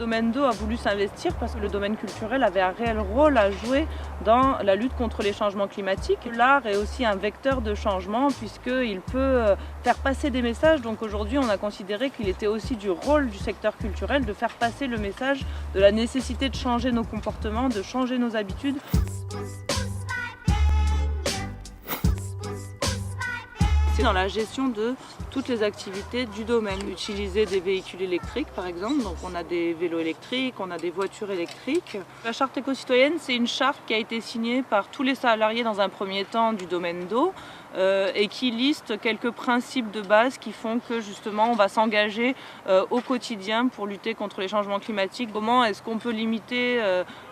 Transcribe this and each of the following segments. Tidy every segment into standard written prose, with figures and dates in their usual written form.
domaine d'eau a voulu s'investir parce que le domaine culturel avait un réel rôle à jouer dans la lutte contre les changements climatiques. L'art est aussi un vecteur de changement puisqu'il peut faire passer des messages. Donc aujourd'hui, on a considéré qu'il était aussi du rôle du secteur culturel de faire passer le message de la nécessité de changer nos comportements, de changer nos habitudes. C'est dans la gestion de toutes les activités du domaine. Utiliser des véhicules électriques par exemple, donc on a des vélos électriques, on a des voitures électriques. La charte éco-citoyenne, c'est une charte qui a été signée par tous les salariés dans un premier temps du domaine d'eau et qui liste quelques principes de base qui font que justement on va s'engager au quotidien pour lutter contre les changements climatiques. Comment est-ce qu'on peut limiter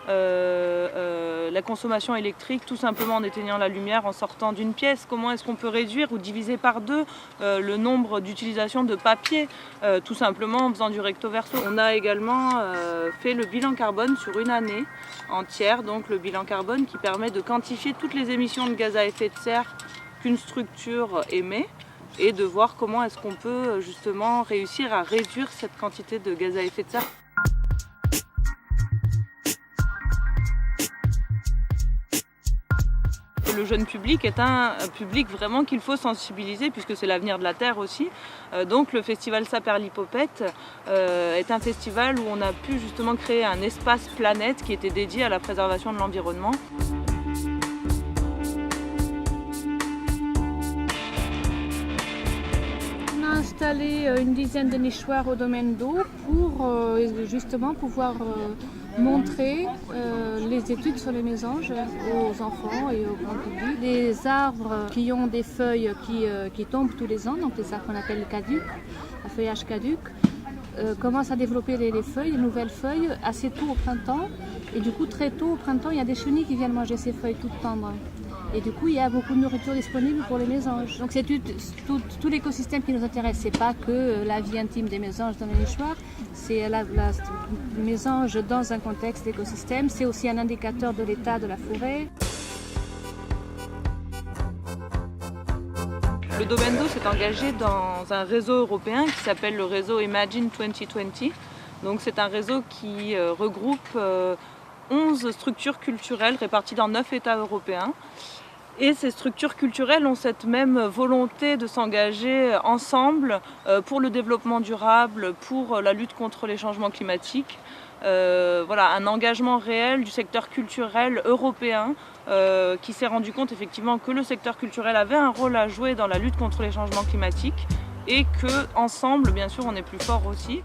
la consommation électrique tout simplement en éteignant la lumière en sortant d'une pièce? Comment est-ce qu'on peut réduire ou diviser par deux le nombre d'utilisations de papier tout simplement en faisant du recto verso? On a également fait le bilan carbone sur une année entière, donc le bilan carbone qui permet de quantifier toutes les émissions de gaz à effet de serre qu'une structure émet et de voir comment est-ce qu'on peut justement réussir à réduire cette quantité de gaz à effet de serre. Le jeune public est un public vraiment qu'il faut sensibiliser puisque c'est l'avenir de la Terre aussi. Donc le festival Saperlipopette est un festival où on a pu justement créer un espace planète qui était dédié à la préservation de l'environnement. On a installé une dizaine de nichoirs au domaine d'eau pour justement pouvoir montrer les études sur les mésanges aux enfants et au grand public. Des arbres qui ont des feuilles qui tombent tous les ans, donc les arbres qu'on appelle caducs, à feuillage caduc, commencent à développer les feuilles, les nouvelles feuilles, assez tôt au printemps. Et du coup, très tôt au printemps, il y a des chenilles qui viennent manger ces feuilles toutes tendres. Et du coup, il y a beaucoup de nourriture disponible pour les mésanges. Donc c'est tout l'écosystème qui nous intéresse. C'est pas que la vie intime des mésanges dans les nichoirs, c'est le mésange dans un contexte d'écosystème. C'est aussi un indicateur de l'état de la forêt. Le domaine d'eau s'est engagé dans un réseau européen qui s'appelle le réseau Imagine 2020. Donc c'est un réseau qui regroupe 11 structures culturelles réparties dans 9 États européens. Et ces structures culturelles ont cette même volonté de s'engager ensemble pour le développement durable, pour la lutte contre les changements climatiques. Voilà, un engagement réel du secteur culturel européen qui s'est rendu compte effectivement que le secteur culturel avait un rôle à jouer dans la lutte contre les changements climatiques et qu'ensemble, bien sûr, on est plus fort aussi.